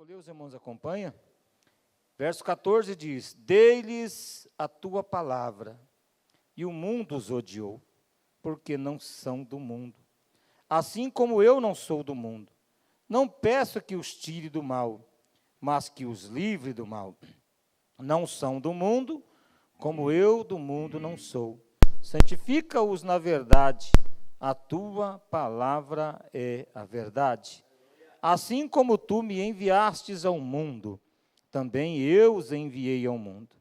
ler, os irmãos acompanham. Verso 14 diz: dei-lhes a tua palavra, e o mundo os odiou, porque não são do mundo, assim como eu não sou do mundo. Não peço que os tire do mal, mas que os livre do mal. Não são do mundo, como eu do mundo não sou. Santifica-os na verdade, a tua palavra é a verdade. Assim como tu me enviastes ao mundo, também eu os enviei ao mundo.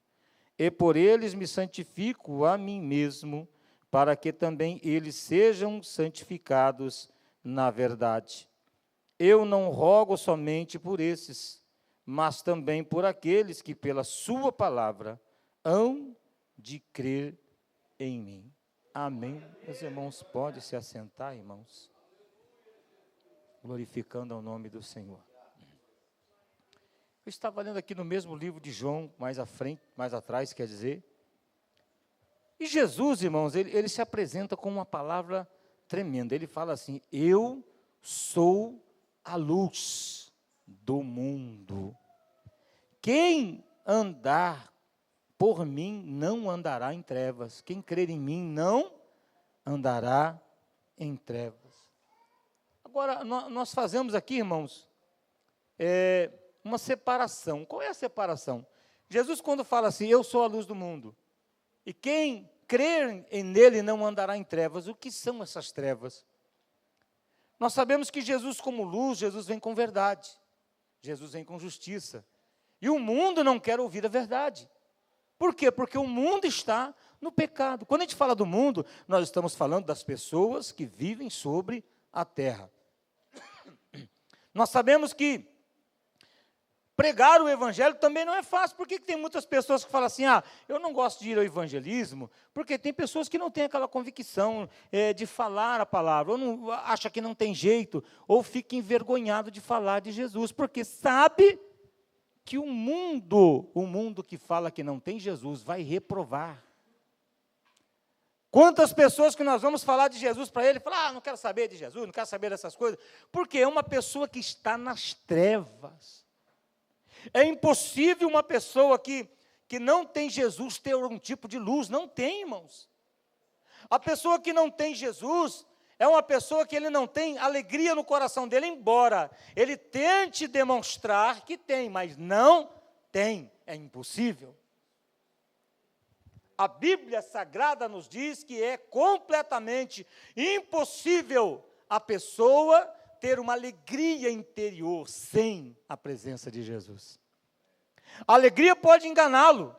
E por eles me santifico a mim mesmo, para que também eles sejam santificados na verdade. Eu não rogo somente por esses, mas também por aqueles que pela sua palavra hão de crer em mim. Amém. Os irmãos podem se assentar, irmãos, glorificando ao nome do Senhor. Eu estava lendo aqui no mesmo livro de João, mais à frente, mais atrás, quer dizer. E Jesus, irmãos, ele se apresenta com uma palavra tremenda. Ele fala assim: eu sou a luz do mundo. Quem andar por mim não andará em trevas. Quem crer em mim não andará em trevas. Agora, nós fazemos aqui, irmãos, uma separação. Qual é a separação? Jesus, quando fala assim, eu sou a luz do mundo, e quem crer nele não andará em trevas, o que são essas trevas? Nós sabemos que Jesus, como luz, Jesus vem com verdade, Jesus vem com justiça, e o mundo não quer ouvir a verdade. Por quê? Porque o mundo está no pecado. Quando a gente fala do mundo, nós estamos falando das pessoas que vivem sobre a terra. Nós sabemos que pregar o evangelho também não é fácil. Por que tem muitas pessoas que falam assim, eu não gosto de ir ao evangelismo, porque tem pessoas que não têm aquela convicção de falar a palavra, ou não, acha que não tem jeito, ou fica envergonhado de falar de Jesus, porque sabe que o mundo que fala que não tem Jesus, vai reprovar. Quantas pessoas que nós vamos falar de Jesus para ele, falar, não quero saber de Jesus, não quero saber dessas coisas, porque é uma pessoa que está nas trevas. É impossível uma pessoa que não tem Jesus ter um tipo de luz, não tem, irmãos. A pessoa que não tem Jesus é uma pessoa que ele não tem alegria no coração dele, embora ele tente demonstrar que tem, mas não tem, é impossível. A Bíblia Sagrada nos diz que é completamente impossível a pessoa ter uma alegria interior sem a presença de Jesus. A alegria pode enganá-lo,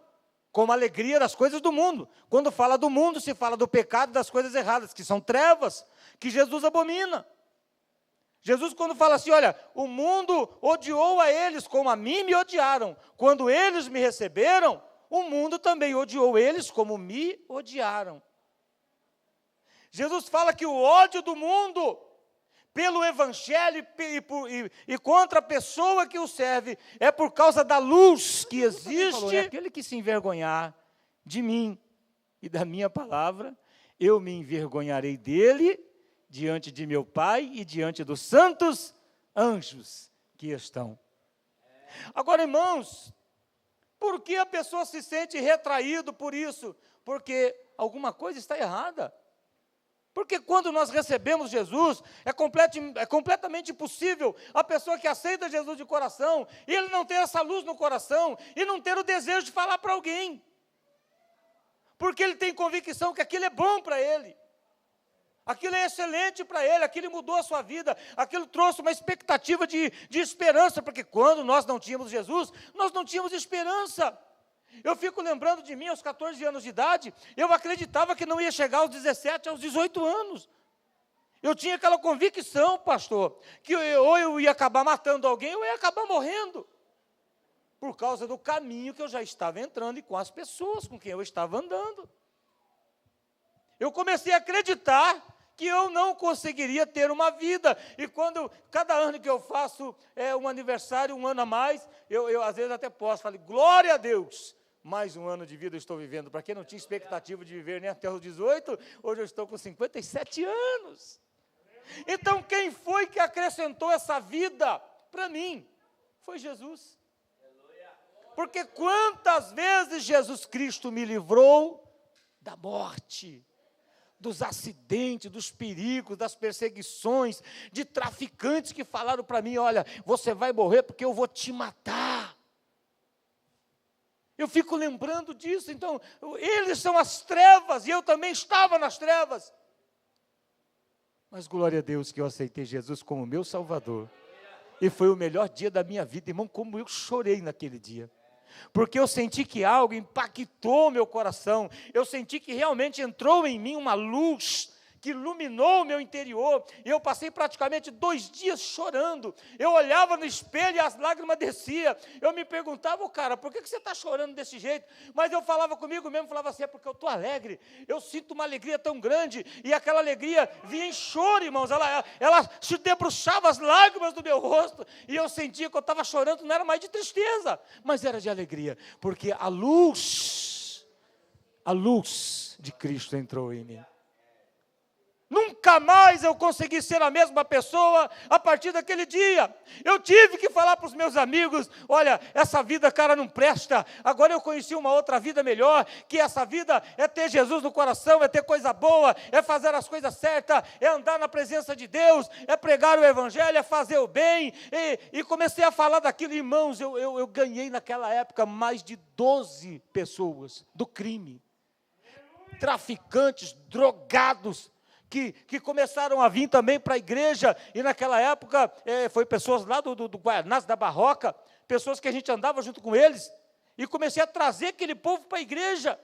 como a alegria das coisas do mundo. Quando fala do mundo, se fala do pecado, das coisas erradas, que são trevas, que Jesus abomina. Jesus, quando fala assim, olha, o mundo odiou a eles como a mim me odiaram. Quando eles me receberam, o mundo também odiou eles como me odiaram. Jesus fala que o ódio do mundo pelo evangelho e contra a pessoa que o serve é por causa da luz que existe. É aquele que se envergonhar de mim e da minha palavra, eu me envergonharei dele diante de meu Pai e diante dos santos anjos que estão. Agora, irmãos, por que a pessoa se sente retraído por isso? Porque alguma coisa está errada. Porque quando nós recebemos Jesus, é completamente impossível a pessoa que aceita Jesus de coração, e ele não ter essa luz no coração, e não ter o desejo de falar para alguém. Porque ele tem convicção que aquilo é bom para ele. Aquilo é excelente para ele, aquilo mudou a sua vida, aquilo trouxe uma expectativa de esperança, porque quando nós não tínhamos Jesus, nós não tínhamos esperança. Eu fico lembrando de mim, aos 14 anos de idade, eu acreditava que não ia chegar aos 17, aos 18 anos. Eu tinha aquela convicção, pastor, que ou eu ia acabar matando alguém, ou eu ia acabar morrendo, por causa do caminho que eu já estava entrando e com as pessoas com quem eu estava andando. Eu comecei a acreditar que eu não conseguiria ter uma vida, e cada ano que eu faço um aniversário, um ano a mais, eu às vezes até posso, falo, glória a Deus, mais um ano de vida eu estou vivendo. Para quem não tinha expectativa de viver nem até os 18, hoje eu estou com 57 anos. Então, quem foi que acrescentou essa vida para mim? Foi Jesus. Porque quantas vezes Jesus Cristo me livrou da morte, dos acidentes, dos perigos, das perseguições, de traficantes que falaram para mim, olha, você vai morrer porque eu vou te matar. Eu fico lembrando disso, então, eles são as trevas, e eu também estava nas trevas. Mas glória a Deus que eu aceitei Jesus como meu Salvador. E foi o melhor dia da minha vida, irmão, como eu chorei naquele dia. Porque eu senti que algo impactou meu coração, eu senti que realmente entrou em mim uma luz que iluminou o meu interior, e eu passei praticamente 2 dias chorando. Eu olhava no espelho e as lágrimas desciam. Eu me perguntava, cara, por que você está chorando desse jeito? Mas eu falava comigo mesmo, falava assim, é porque eu estou alegre, eu sinto uma alegria tão grande, e aquela alegria vinha em choro, irmãos, ela se debruçava as lágrimas do meu rosto, e eu sentia que eu estava chorando, não era mais de tristeza, mas era de alegria, porque a luz de Cristo entrou em mim. Nunca mais eu consegui ser a mesma pessoa a partir daquele dia. Eu tive que falar para os meus amigos, olha, essa vida, cara, não presta. Agora eu conheci uma outra vida melhor, que essa vida é ter Jesus no coração, é ter coisa boa, é fazer as coisas certas, é andar na presença de Deus, é pregar o Evangelho, é fazer o bem. E comecei a falar daquilo, irmãos, eu ganhei naquela época mais de 12 pessoas do crime. Traficantes, drogados, que começaram a vir também para a igreja, e naquela época, foi pessoas lá do Guaianás, da Barroca, pessoas que a gente andava junto com eles, e comecei a trazer aquele povo para a igreja,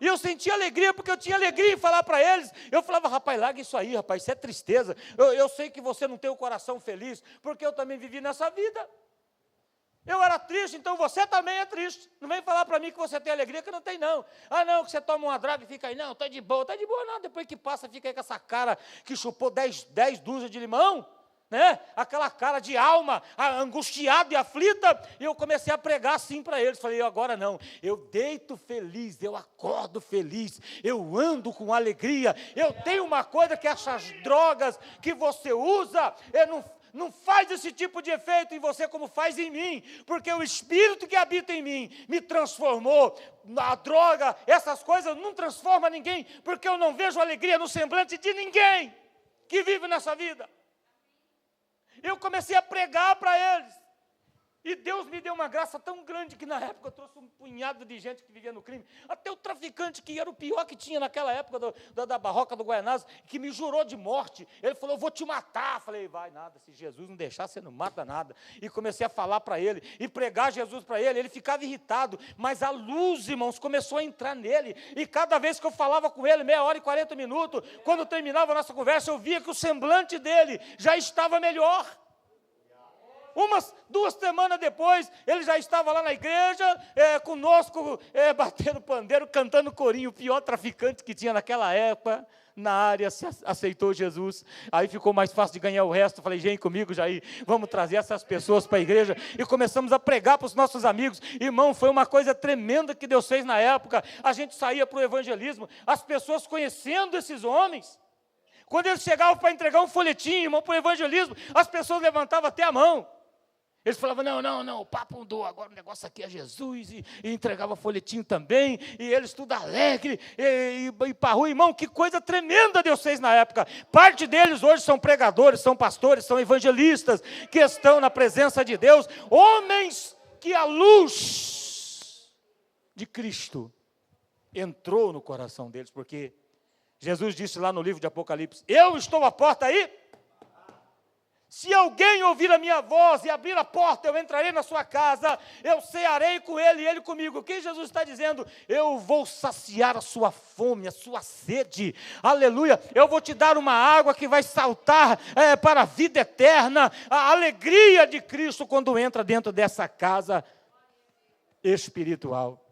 e eu sentia alegria, porque eu tinha alegria em falar para eles. Eu falava, rapaz, larga isso aí, rapaz, isso é tristeza, eu sei que você não tem o coração feliz, porque eu também vivi nessa vida. Eu era triste, então você também é triste. Não vem falar para mim que você tem alegria, que não tem não. Ah não, que você toma uma draga e fica aí, não, está de boa não. Depois que passa, fica aí com essa cara que chupou 10 dúzias de limão, né? Aquela cara de alma, angustiada e aflita. E eu comecei a pregar assim para eles. Falei, agora não, eu deito feliz, eu acordo feliz, eu ando com alegria. Eu tenho uma coisa que essas drogas que você usa, não faz esse tipo de efeito em você como faz em mim, porque o Espírito que habita em mim me transformou. A droga, essas coisas não transformam ninguém, porque eu não vejo alegria no semblante de ninguém que vive nessa vida. Eu comecei a pregar para eles, e Deus me deu uma graça tão grande, que na época eu trouxe um punhado de gente que vivia no crime, até o traficante, que era o pior que tinha naquela época, da Barroca do Guaianás, que me jurou de morte. Ele falou, eu vou te matar. Falei, vai nada, se Jesus não deixar, você não mata nada. E comecei a falar para ele, e pregar Jesus para ele. Ele ficava irritado, mas a luz, irmãos, começou a entrar nele, e cada vez que eu falava com ele, 1h e 40 minutos, quando terminava a nossa conversa, eu via que o semblante dele já estava melhor. 2 semanas depois, ele já estava lá na igreja, conosco, batendo pandeiro, cantando corinho. O pior traficante que tinha naquela época, na área, aceitou Jesus. Aí ficou mais fácil de ganhar o resto. Falei, vem comigo, Jair, vamos trazer essas pessoas para a igreja. E começamos a pregar para os nossos amigos. Irmão, foi uma coisa tremenda que Deus fez na época. A gente saía para o evangelismo, as pessoas conhecendo esses homens. Quando eles chegavam para entregar um folhetim, irmão, para o evangelismo, as pessoas levantavam até a mão. Eles falavam, não, o papo mudou, agora o negócio aqui é Jesus, e entregava folhetinho também, e eles tudo alegre, e para a rua, irmão, que coisa tremenda Deus fez na época. Parte deles hoje são pregadores, são pastores, são evangelistas, que estão na presença de Deus, homens que a luz de Cristo entrou no coração deles, porque Jesus disse lá no livro de Apocalipse, eu estou à porta aí. Se alguém ouvir a minha voz e abrir a porta, eu entrarei na sua casa, eu cearei com ele e ele comigo. O que Jesus está dizendo? Eu vou saciar a sua fome, a sua sede, aleluia. Eu vou te dar uma água que vai saltar para a vida eterna, a alegria de Cristo quando entra dentro dessa casa espiritual.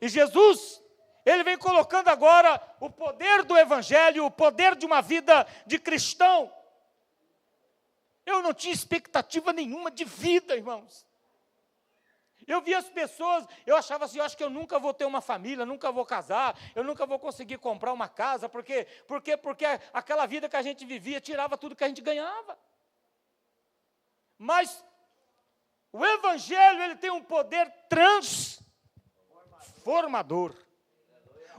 E Jesus, ele vem colocando agora o poder do Evangelho, o poder de uma vida de cristão. Eu não tinha expectativa nenhuma de vida, irmãos. Eu via as pessoas, eu achava assim, eu acho que eu nunca vou ter uma família, nunca vou casar, eu nunca vou conseguir comprar uma casa, porque aquela vida que a gente vivia tirava tudo que a gente ganhava. Mas O Evangelho, ele tem um poder transformador.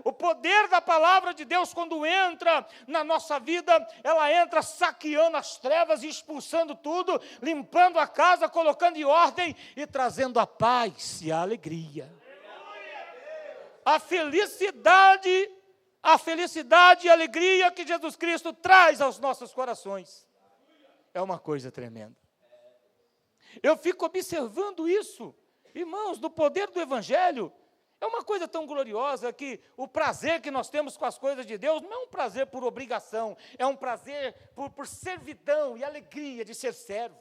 O poder da palavra de Deus, quando entra na nossa vida, ela entra saqueando as trevas e expulsando tudo, limpando a casa, colocando em ordem e trazendo a paz e a alegria. A felicidade e a alegria que Jesus Cristo traz aos nossos corações. É uma coisa tremenda. Eu fico observando isso, irmãos, do poder do Evangelho. É uma coisa tão gloriosa que o prazer que nós temos com as coisas de Deus não é um prazer por obrigação, é um prazer por servidão e alegria de ser servo.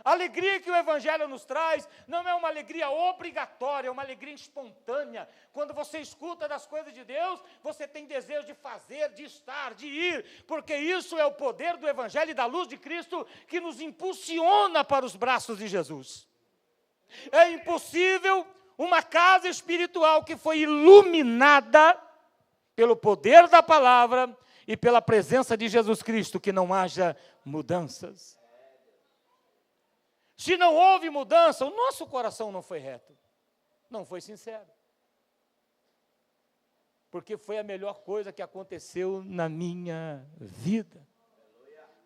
A alegria que o Evangelho nos traz não é uma alegria obrigatória, é uma alegria espontânea. Quando você escuta das coisas de Deus, você tem desejo de fazer, de estar, de ir, porque isso é o poder do Evangelho e da luz de Cristo que nos impulsiona para os braços de Jesus. É impossível uma casa espiritual que foi iluminada pelo poder da palavra e pela presença de Jesus Cristo, que não haja mudanças. Se não houve mudança, o nosso coração não foi reto, não foi sincero. Porque foi a melhor coisa que aconteceu na minha vida.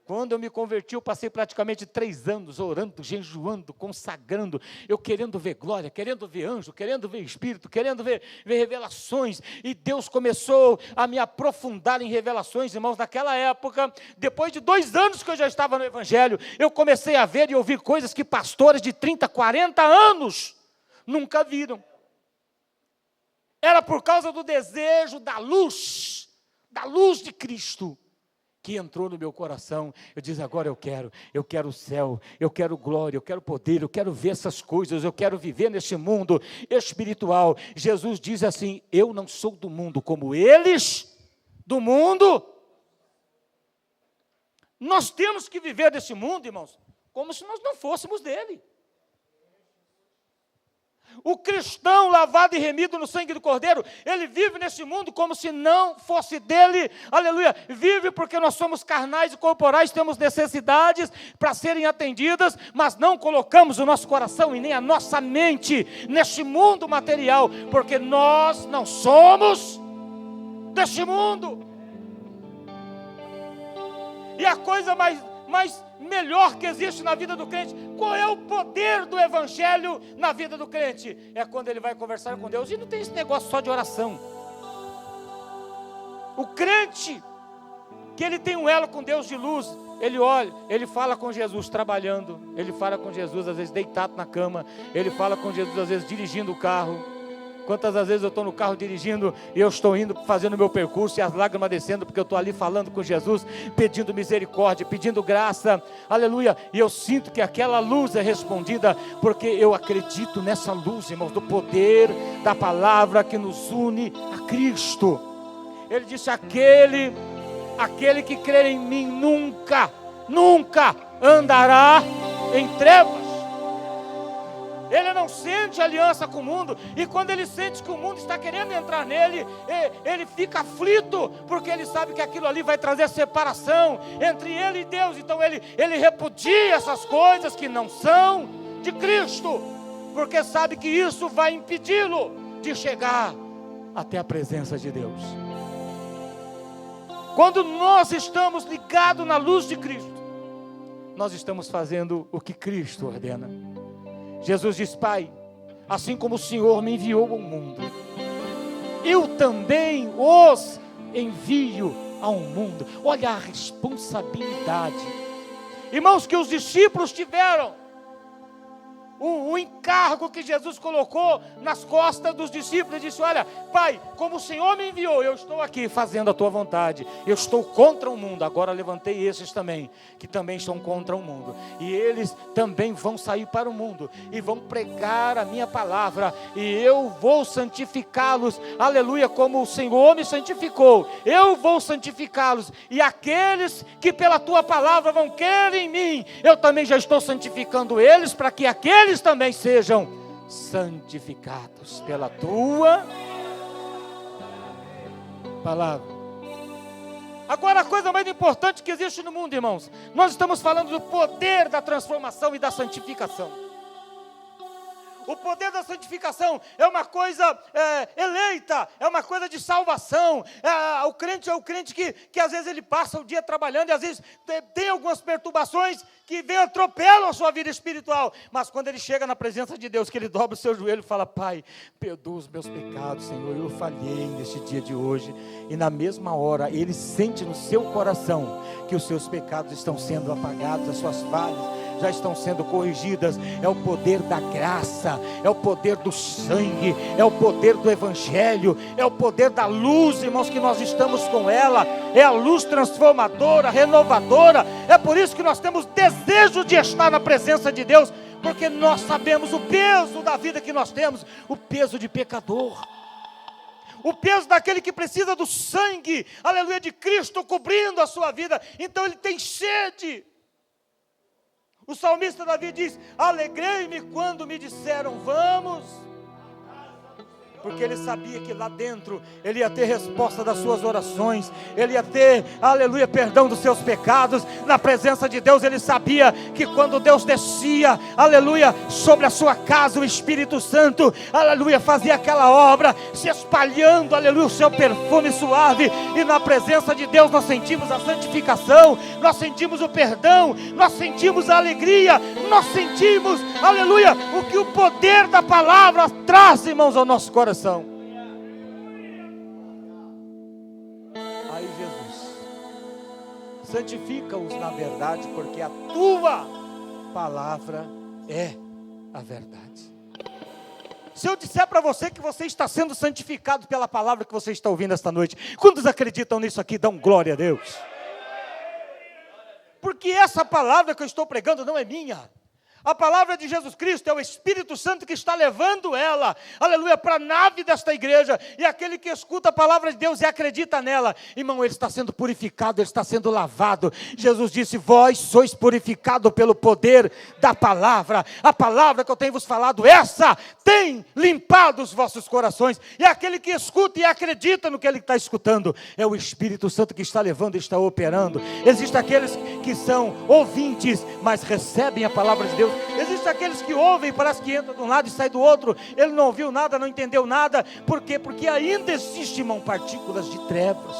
Quando eu me converti, eu passei praticamente 3 anos orando, jejuando, consagrando, eu querendo ver glória, querendo ver anjo, querendo ver espírito, querendo ver revelações, e Deus começou a me aprofundar em revelações, irmãos. Naquela época, depois de 2 anos que eu já estava no Evangelho, eu comecei a ver e ouvir coisas que pastores de 30, 40 anos nunca viram. Era por causa do desejo da luz de Cristo, que entrou no meu coração. Eu disse, agora eu quero o céu, eu quero glória, eu quero poder, eu quero ver essas coisas, eu quero viver neste mundo espiritual. Jesus diz assim, eu não sou do mundo como eles do mundo. Nós temos que viver nesse mundo, irmãos, como se nós não fôssemos dele. O cristão lavado e remido no sangue do Cordeiro, ele vive nesse mundo como se não fosse dele, aleluia, vive porque nós somos carnais e corporais, temos necessidades para serem atendidas, mas não colocamos o nosso coração e nem a nossa mente neste mundo material, porque nós não somos deste mundo. E a coisa mais melhor que existe na vida do crente, qual é o poder do Evangelho na vida do crente? É quando ele vai conversar com Deus, e não tem esse negócio só de oração. O crente, que ele tem um elo com Deus de luz, ele olha, ele fala com Jesus trabalhando, ele fala com Jesus às vezes deitado na cama, ele fala com Jesus às vezes dirigindo o carro. Quantas vezes eu estou no carro dirigindo e eu estou indo, fazendo o meu percurso e as lágrimas descendo, porque eu estou ali falando com Jesus, pedindo misericórdia, pedindo graça, aleluia, e eu sinto que aquela luz é respondida, porque eu acredito nessa luz, irmãos, do poder da palavra que nos une a Cristo. Ele disse, aquele que crer em mim nunca andará em trevas. Ele não sente aliança com o mundo, e quando ele sente que o mundo está querendo entrar nele, ele fica aflito, porque ele sabe que aquilo ali vai trazer separação entre ele e Deus. Então ele repudia essas coisas que não são de Cristo, porque sabe que isso vai impedi-lo de chegar até a presença de Deus. Quando nós estamos ligados na luz de Cristo, nós estamos fazendo o que Cristo ordena. Jesus diz, Pai, assim como o Senhor me enviou ao mundo, eu também os envio ao mundo. Olha a responsabilidade, irmãos, que os discípulos tiveram. O encargo que Jesus colocou nas costas dos discípulos, ele disse, olha, Pai, como o Senhor me enviou, eu estou aqui fazendo a tua vontade, eu estou contra o mundo, agora levantei esses também, que também estão contra o mundo, e eles também vão sair para o mundo, e vão pregar a minha palavra, e eu vou santificá-los, aleluia, como o Senhor me santificou, eu vou santificá-los, e aqueles que pela tua palavra vão crer em mim, eu também já estou santificando eles, para que aqueles também sejam santificados pela tua palavra. Agora, a coisa mais importante que existe no mundo, irmãos, nós estamos falando do poder da transformação e da santificação. O poder da santificação é uma coisa eleita, é uma coisa de salvação. O crente que às vezes ele passa o dia trabalhando e às vezes tem algumas perturbações que vem atropelam a sua vida espiritual. Mas quando ele chega na presença de Deus, que ele dobra o seu joelho e fala: Pai, perdoa os meus pecados, Senhor, eu falhei neste dia de hoje. E na mesma hora ele sente no seu coração que os seus pecados estão sendo apagados, as suas falhas já estão sendo corrigidas. É o poder da graça, é o poder do sangue, é o poder do evangelho, é o poder da luz, irmãos, que nós estamos com ela. É a luz transformadora, renovadora. É por isso que nós temos desejo de estar na presença de Deus, porque nós sabemos o peso da vida que nós temos, o peso de pecador, o peso daquele que precisa do sangue, aleluia, de Cristo cobrindo a sua vida. Então ele tem sede. O salmista Davi diz: alegrei-me quando me disseram vamos, porque ele sabia que lá dentro ele ia ter resposta das suas orações, ele ia ter, aleluia, perdão dos seus pecados. Na presença de Deus ele sabia que quando Deus descia, aleluia, sobre a sua casa, o Espírito Santo, aleluia, fazia aquela obra, se espalhando, aleluia, o seu perfume suave. E na presença de Deus nós sentimos a santificação, nós sentimos o perdão, nós sentimos a alegria, nós sentimos, aleluia, o que o poder da palavra traz, irmãos, ao nosso coração. Aí Jesus: santifica-os na verdade, porque a tua palavra é a verdade. Se eu disser para você que você está sendo santificado pela palavra que você está ouvindo esta noite, quantos acreditam nisso aqui? Dão glória a Deus. Porque essa palavra que eu estou pregando não é minha. A palavra de Jesus Cristo é o Espírito Santo que está levando ela, aleluia, para a nave desta igreja. E aquele que escuta a palavra de Deus e acredita nela, irmão, ele está sendo purificado, ele está sendo lavado. Jesus disse: vós sois purificados pelo poder da palavra. A palavra que eu tenho vos falado, essa tem limpado os vossos corações. E aquele que escuta e acredita no que ele está escutando, é o Espírito Santo que está levando e está operando. Existem aqueles que são ouvintes, mas recebem a palavra de Deus. Existem aqueles que ouvem, parece que entra de um lado e sai do outro. Ele não ouviu nada, não entendeu nada. Por quê? Porque ainda existem, irmão, partículas de trevas.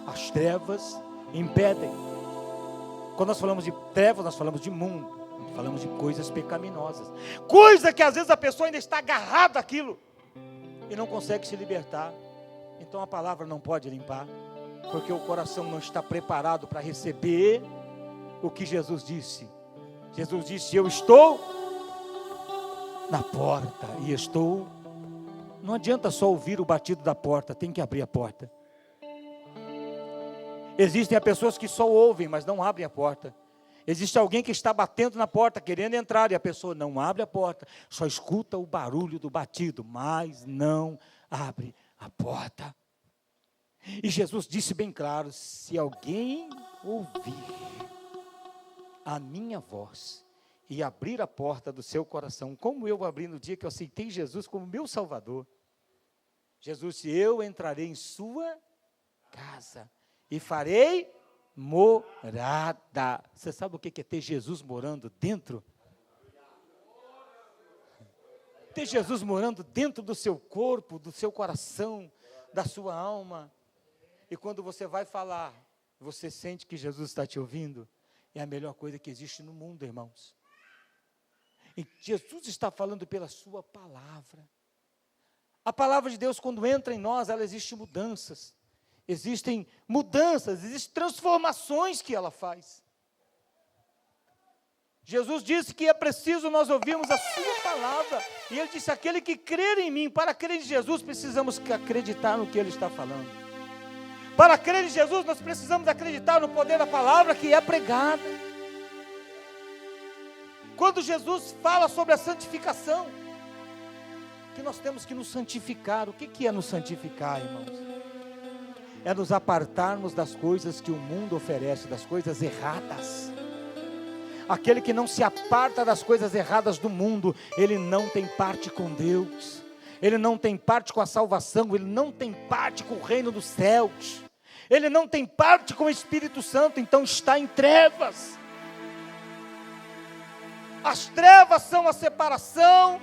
As trevas impedem. Quando nós falamos de trevas, nós falamos de mundo, falamos de coisas pecaminosas, coisa que às vezes a pessoa ainda está agarrada àquilo e não consegue se libertar. Então a palavra não pode limpar, porque o coração não está preparado para receber o que Jesus disse. Jesus disse: eu estou na porta e estou... Não adianta só ouvir o batido da porta, tem que abrir a porta. Existem pessoas que só ouvem, mas não abrem a porta. Existe alguém que está batendo na porta, querendo entrar, e a pessoa não abre a porta, só escuta o barulho do batido, mas não abre a porta. E Jesus disse bem claro: se alguém ouvir a minha voz e abrir a porta do seu coração, como eu abri no dia que eu aceitei Jesus como meu Salvador. Jesus disse: eu entrarei em sua casa e farei morada. Você sabe o que é ter Jesus morando dentro? Ter Jesus morando dentro do seu corpo, do seu coração, da sua alma. E quando você vai falar, você sente que Jesus está te ouvindo. É a melhor coisa que existe no mundo, irmãos. E Jesus está falando pela sua palavra. A palavra de Deus, quando entra em nós, ela existe mudanças. Existem mudanças, existem transformações que ela faz. Jesus disse que é preciso nós ouvirmos a sua palavra. E ele disse: aquele que crer em mim, para crer em Jesus, precisamos acreditar no que ele está falando. Para crer em Jesus, nós precisamos acreditar no poder da palavra que é pregada. Quando Jesus fala sobre a santificação, que nós temos que nos santificar. O que é nos santificar, irmãos? É nos apartarmos das coisas que o mundo oferece, das coisas erradas. Aquele que não se aparta das coisas erradas do mundo, ele não tem parte com Deus. Ele não tem parte com a salvação, ele não tem parte com o reino dos céus. Ele não tem parte com o Espírito Santo, então está em trevas. As trevas são a separação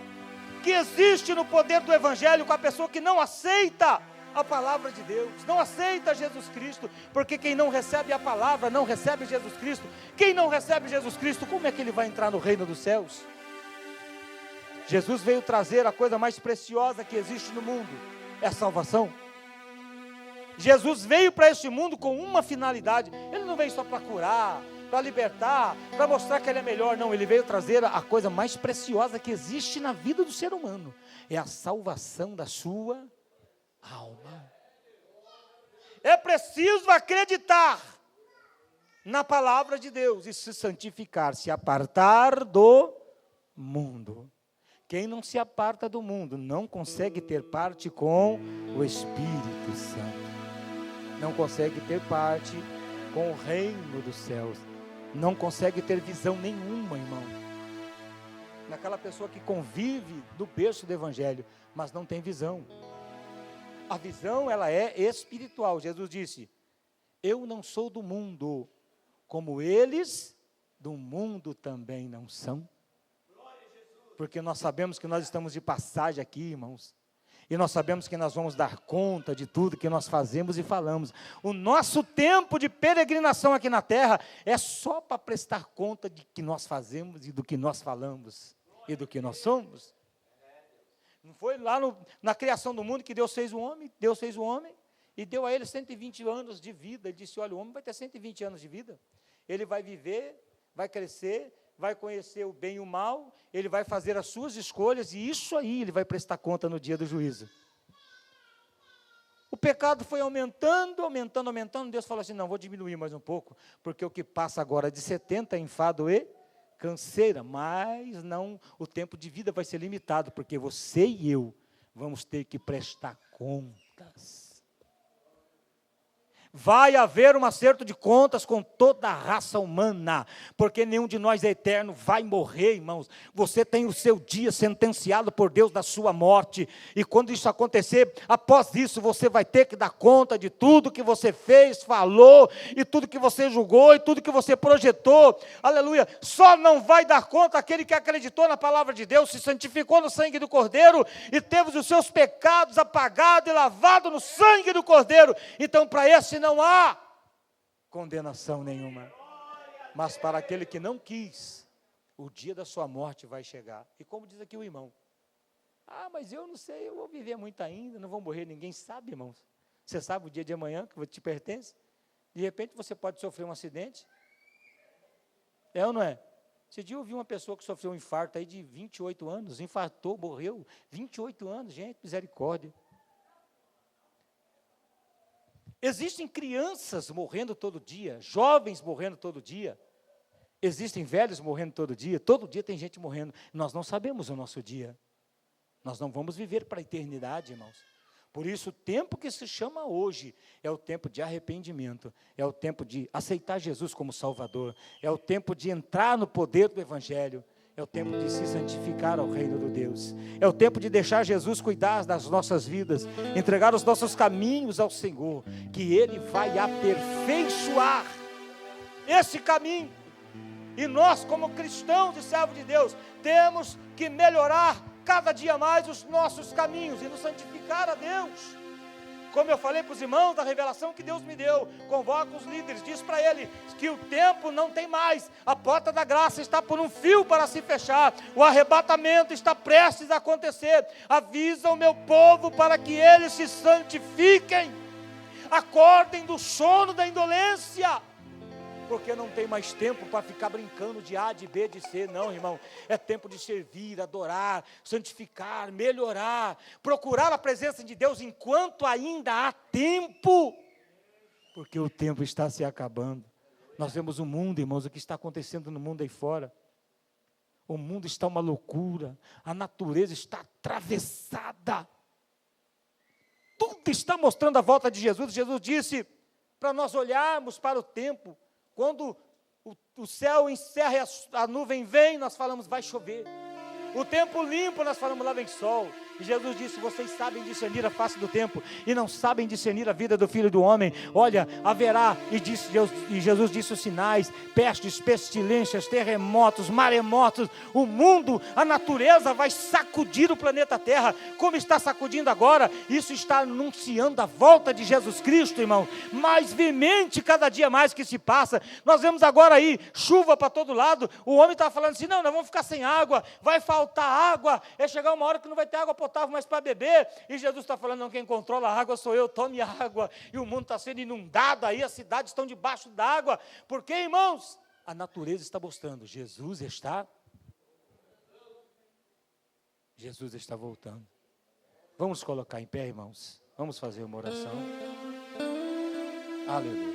que existe no poder do Evangelho com a pessoa que não aceita a palavra de Deus, não aceita Jesus Cristo, porque quem não recebe a palavra, não recebe Jesus Cristo. Quem não recebe Jesus Cristo, como é que ele vai entrar no reino dos céus? Jesus veio trazer a coisa mais preciosa que existe no mundo, é a salvação. Jesus veio para este mundo com uma finalidade, ele não veio só para curar, para libertar, para mostrar que ele é melhor, não, ele veio trazer a coisa mais preciosa que existe na vida do ser humano, é a salvação da sua alma. É preciso acreditar na palavra de Deus e se santificar, se apartar do mundo. Quem não se aparta do mundo não consegue ter parte com o Espírito Santo, não consegue ter parte com o reino dos céus, não consegue ter visão nenhuma, irmão, naquela pessoa que convive do berço do Evangelho, mas não tem visão. A visão, ela é espiritual. Jesus disse: eu não sou do mundo, como eles do mundo também não são. Porque nós sabemos que nós estamos de passagem aqui, irmãos, e nós sabemos que nós vamos dar conta de tudo que nós fazemos e falamos. O nosso tempo de peregrinação aqui na terra é só para prestar conta de que nós fazemos e do que nós falamos e do que nós somos. Não foi lá na criação do mundo que Deus fez o homem e deu a ele 120 anos de vida. Ele disse: olha, o homem vai ter 120 anos de vida, ele vai viver, vai crescer, vai conhecer o bem e o mal, ele vai fazer as suas escolhas, e isso aí ele vai prestar conta no dia do juízo. O pecado foi aumentando, Deus falou assim: não, vou diminuir mais um pouco, porque o que passa agora de 70 é enfado e canseira, mas não, o tempo de vida vai ser limitado, porque você e eu vamos ter que prestar contas. Vai haver um acerto de contas com toda a raça humana, porque nenhum de nós é eterno, vai morrer, irmãos. Você tem o seu dia sentenciado por Deus da sua morte, e quando isso acontecer, após isso você vai ter que dar conta de tudo que você fez, falou, e tudo que você julgou, e tudo que você projetou, aleluia. Só não vai dar conta aquele que acreditou na palavra de Deus, se santificou no sangue do Cordeiro, e teve os seus pecados apagados e lavados no sangue do Cordeiro. Então, para esse não há condenação nenhuma, mas para aquele que não quis, o dia da sua morte vai chegar. E como diz aqui o irmão: ah, mas eu não sei, eu vou viver muito ainda, não vou morrer. Ninguém sabe, irmãos. Você sabe o dia de amanhã que te pertence? De repente você pode sofrer um acidente. É ou não é? Esse dia eu vi uma pessoa que sofreu um infarto aí de 28 anos, infartou, morreu, 28 anos, gente, misericórdia. Existem crianças morrendo todo dia, jovens morrendo todo dia, existem velhos morrendo todo dia tem gente morrendo. Nós não sabemos o nosso dia, nós não vamos viver para a eternidade, irmãos. Por isso, o tempo que se chama hoje é o tempo de arrependimento, é o tempo de aceitar Jesus como Salvador, é o tempo de entrar no poder do Evangelho, é o tempo de se santificar ao reino de Deus, é o tempo de deixar Jesus cuidar das nossas vidas, entregar os nossos caminhos ao Senhor, que Ele vai aperfeiçoar esse caminho. E nós, como cristãos e servos de Deus, temos que melhorar cada dia mais os nossos caminhos e nos santificar a Deus. Como eu falei para os irmãos da revelação que Deus me deu, convoca os líderes, diz para ele que o tempo não tem mais, a porta da graça está por um fio para se fechar, o arrebatamento está prestes a acontecer. Avisa o meu povo para que eles se santifiquem, acordem do sono da indolência, porque não tem mais tempo para ficar brincando de A, de B, de C, não, irmão. É tempo de servir, adorar, santificar, melhorar, procurar a presença de Deus enquanto ainda há tempo, porque o tempo está se acabando. Nós vemos o mundo, irmãos, o que está acontecendo no mundo aí fora. O mundo está uma loucura, a natureza está atravessada, tudo está mostrando a volta de Jesus. Jesus disse para nós olharmos para o tempo. Quando o céu encerra e a nuvem vem, nós falamos: vai chover. O tempo limpo, nós falamos: lá vem sol. E Jesus disse: vocês sabem discernir a face do tempo e não sabem discernir a vida do Filho do Homem. Olha, haverá, e Jesus disse os sinais: pestes, pestilências, terremotos, maremotos. O mundo, a natureza vai sacudir o planeta Terra, como está sacudindo agora. Isso está anunciando a volta de Jesus Cristo, irmão. Mais veemente cada dia mais que se passa. Nós vemos agora aí chuva para todo lado. O homem está falando assim: não, nós vamos ficar sem água, vai faltar água, é chegar uma hora que não vai ter água potável mais para beber. E Jesus está falando: não, quem controla a água sou eu, tome água. E o mundo está sendo inundado aí, as cidades estão debaixo d'água. Porque, irmãos, a natureza está mostrando: Jesus está voltando. Vamos colocar em pé, irmãos. Vamos fazer uma oração. Aleluia.